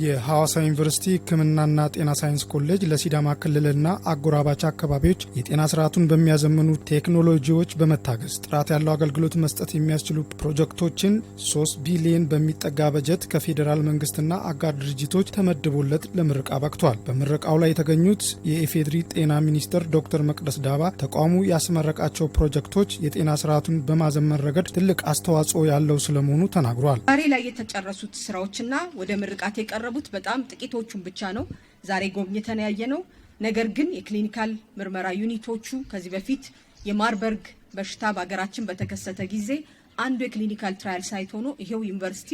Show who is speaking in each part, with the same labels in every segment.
Speaker 1: የሐዋሳ ዩኒቨርሲቲ ሕክምናና ጤና ሳይንስ ኮሌጅ ለሲዳማ ክልልና አጎራባች አካባቢዎች የጤና ስርዓቱን በሚያዘምኑ ቴክኖሎጂዎች በመታገዝ ጥራት ያለው አገልግሎት መስጠት የሚያስችሉ ፕሮጀክቶችን 3 ቢሊዮን በሚጠጋ በጀት ከፌዴራል መንግስትና አጋር ድርጅቶች ተመድቦለት ለምረቃ በቅቷል። በምረቃው ላይ የተገኙት የኢፌዴሪ ጤና ሚኒስትር ዶክተር መቅደስ ዳባ ተቋሙ ያስመረቃቸው ፕሮጀክቶች የጤና ስርዓቱን በማዘመን ረገድ ትልቅ አስተዋጽኦ ያለው ስለመሆኑ ተናግሯል።
Speaker 2: ዛሬ ላይ የተጨረሱት ስራዎችና ወደ ምርቃት የቀረቡት በጣም ጥቂቶቹን ብቻ ነው ዛሬ ጎብኝተን ያየነው። ነገር ግን የክሊኒካል ምርመራ ዩኒቶቹ ከዚህ በፊት የማርበርግ በሽታ በአገራችን በተከሰተ ጊዜ አንዱ የክሊኒካል ትራያል ሳይት ሆኖ ይሄው ዩኒቨርሲቲ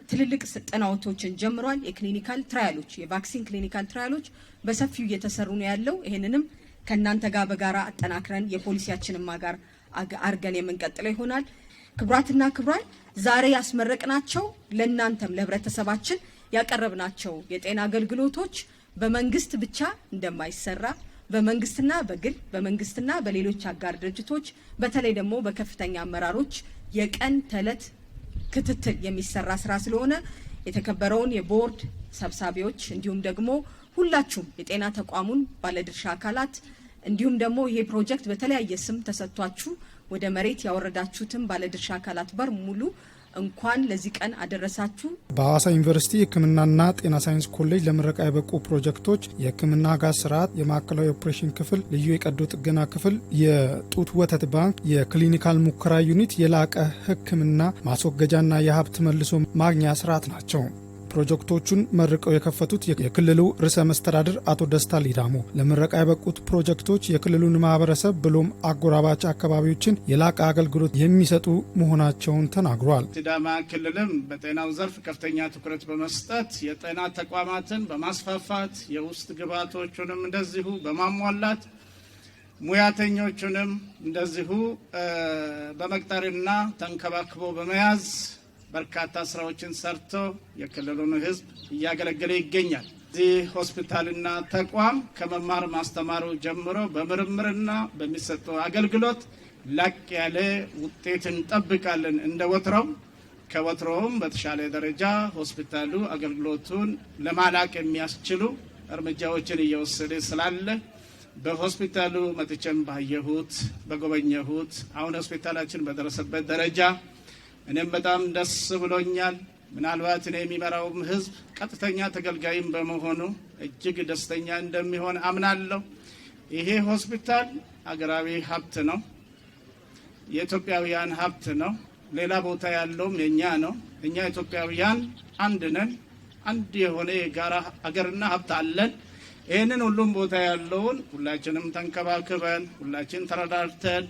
Speaker 2: ትልልቅ ጥናቶችን ጀምሯል። የክሊኒካል ትራያሎች የቫክሲን ክሊኒካል ትራያሎች በሰፊው እየተሰሩ ነው ያለው። ይሄንንም ከእናንተ ጋር በጋራ አጠናክረን የፖሊሲያችንን ጋር አርገን የምንቀጥለው ይሆናል። ክቡራትና ክቡራን ዛሬ ያስመረቅናቸው ለእናንተም ለህብረተሰባችን ያቀረብናቸው የጤና አገልግሎቶች በመንግስት ብቻ እንደማይሰራ በመንግስትና በግል በመንግስትና በሌሎች አጋር ድርጅቶች በተለይ ደግሞ በከፍተኛ አመራሮች የቀን ተለት ክትትል የሚሰራ ስራ ስለሆነ የተከበረውን የቦርድ ሰብሳቢዎች እንዲሁም ደግሞ ሁላችሁም የጤና ተቋሙን ባለድርሻ አካላት እንዲሁም ደግሞ ይሄ ፕሮጀክት በተለያየ ስም ተሰጥቷችሁ ወደ መሬት ያወረዳችሁትን ባለድርሻ አካላት በሙሉ እንኳን ለዚህ ቀን አደረሳችሁ።
Speaker 1: በሐዋሳ ዩኒቨርሲቲ ሕክምናና ጤና ሳይንስ ኮሌጅ ለምረቃ የበቁ ፕሮጀክቶች የሕክምና ጋዝ ስርዓት፣ የማዕከላዊ ኦፕሬሽን ክፍል፣ ልዩ የቀዶ ጥገና ክፍል፣ የጡት ወተት ባንክ፣ የክሊኒካል ሙከራ ዩኒት፣ የላቀ ሕክምና ማስወገጃና የሀብት መልሶ ማግኛ ስርዓት ናቸው። ፕሮጀክቶቹን መርቀው የከፈቱት የክልሉ ርዕሰ መስተዳድር አቶ ደስታ ሊዳሞ ለምረቃ የበቁት ፕሮጀክቶች የክልሉን ማህበረሰብ ብሎም አጎራባች አካባቢዎችን የላቀ አገልግሎት የሚሰጡ መሆናቸውን ተናግሯል።
Speaker 3: ሲዳማ ክልልም በጤናው ዘርፍ ከፍተኛ ትኩረት በመስጠት የጤና ተቋማትን በማስፋፋት የውስጥ ግብዓቶቹንም እንደዚሁ በማሟላት ሙያተኞቹንም እንደዚሁ በመቅጠርና ተንከባክቦ በመያዝ በርካታ ስራዎችን ሰርቶ የክልሉን ሕዝብ እያገለገለ ይገኛል። እዚህ ሆስፒታልና ተቋም ከመማር ማስተማሩ ጀምሮ በምርምርና በሚሰጠው አገልግሎት ላቅ ያለ ውጤት እንጠብቃለን። እንደ ወትሮው ከወትሮውም በተሻለ ደረጃ ሆስፒታሉ አገልግሎቱን ለማላቅ የሚያስችሉ እርምጃዎችን እየወሰደ ስላለ በሆስፒታሉ መጥቼም ባየሁት በጎበኘሁት አሁን ሆስፒታላችን በደረሰበት ደረጃ እኔም በጣም ደስ ብሎኛል። ምናልባት እኔ የሚመራውም ህዝብ ቀጥተኛ ተገልጋይም በመሆኑ እጅግ ደስተኛ እንደሚሆን አምናለሁ። ይሄ ሆስፒታል አገራዊ ሀብት ነው፣ የኢትዮጵያውያን ሀብት ነው። ሌላ ቦታ ያለውም የኛ ነው። እኛ ኢትዮጵያውያን አንድ ነን። አንድ የሆነ የጋራ አገርና ሀብት አለን። ይህንን ሁሉም ቦታ ያለውን ሁላችንም ተንከባክበን ሁላችን ተረዳድተን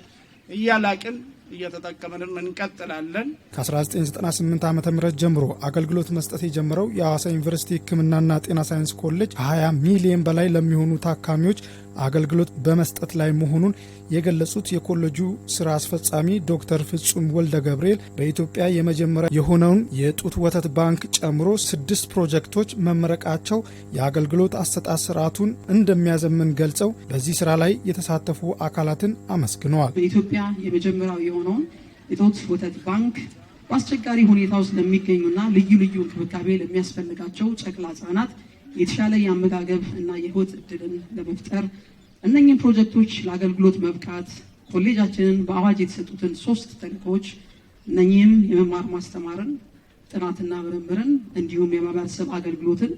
Speaker 3: እያላቅን እየተጠቀመንም እንቀጥላለን።
Speaker 1: ከ1998 ዓ.ም ጀምሮ አገልግሎት መስጠት የጀመረው የሐዋሳ ዩኒቨርሲቲ ሕክምናና ጤና ሳይንስ ኮሌጅ 20 ሚሊዮን በላይ ለሚሆኑ ታካሚዎች አገልግሎት በመስጠት ላይ መሆኑን የገለጹት የኮሌጁ ስራ አስፈጻሚ ዶክተር ፍጹም ወልደ ገብርኤል በኢትዮጵያ የመጀመሪያ የሆነውን የጡት ወተት ባንክ ጨምሮ 6 ፕሮጀክቶች መመረቃቸው የአገልግሎት አሰጣጥ ስርዓቱን እንደሚያዘምን ገልጸው በዚህ ስራ ላይ የተሳተፉ አካላትን አመስግነዋል።
Speaker 4: በኢትዮጵያ የመጀመሪያው የሆነውን የጡት ወተት ባንክ በአስቸጋሪ ሁኔታ ውስጥ ለሚገኙና ልዩ ልዩ እንክብካቤ ለሚያስፈልጋቸው ጨቅላ ህጻናት የተሻለ የአመጋገብ እና የህይወት እድልን ለመፍጠር እነኚህን ፕሮጀክቶች ለአገልግሎት መብቃት ኮሌጃችንን በአዋጅ የተሰጡትን 3 ተልእኮች እነኚህም የመማር ማስተማርን፣ ጥናትና ምርምርን እንዲሁም የማህበረሰብ አገልግሎትን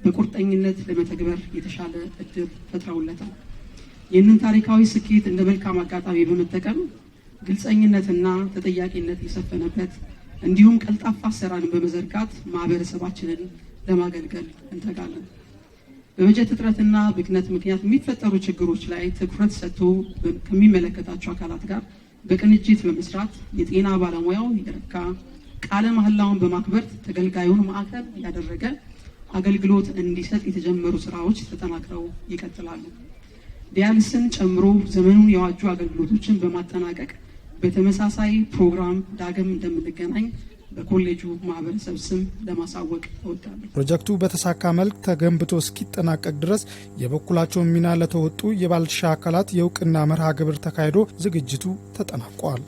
Speaker 4: በቁርጠኝነት ለመተግበር የተሻለ እድል ፈጥረውለታል። ይህንን ታሪካዊ ስኬት እንደ መልካም አጋጣሚ በመጠቀም ግልጸኝነትና ተጠያቂነት የሰፈነበት እንዲሁም ቀልጣፋ አሰራርን በመዘርጋት ማህበረሰባችንን ለማገልገል እንተጋለን። በበጀት እጥረትና ብክነት ምክንያት የሚፈጠሩ ችግሮች ላይ ትኩረት ሰጥቶ ከሚመለከታቸው አካላት ጋር በቅንጅት በመስራት የጤና ባለሙያው የረካ ቃለ መሐላውን በማክበር ተገልጋዩን ማዕከል ያደረገ አገልግሎት እንዲሰጥ የተጀመሩ ስራዎች ተጠናክረው ይቀጥላሉ። ዲያሊስን ጨምሮ ዘመኑን የዋጁ አገልግሎቶችን በማጠናቀቅ በተመሳሳይ ፕሮግራም ዳግም እንደምንገናኝ በኮሌጁ ማህበረሰብ ስም ለማሳወቅ እወዳለሁ።
Speaker 1: ፕሮጀክቱ በተሳካ መልክ ተገንብቶ እስኪጠናቀቅ ድረስ የበኩላቸውን ሚና ለተወጡ የባለድርሻ አካላት የእውቅና መርሃ ግብር ተካሂዶ ዝግጅቱ ተጠናቋል።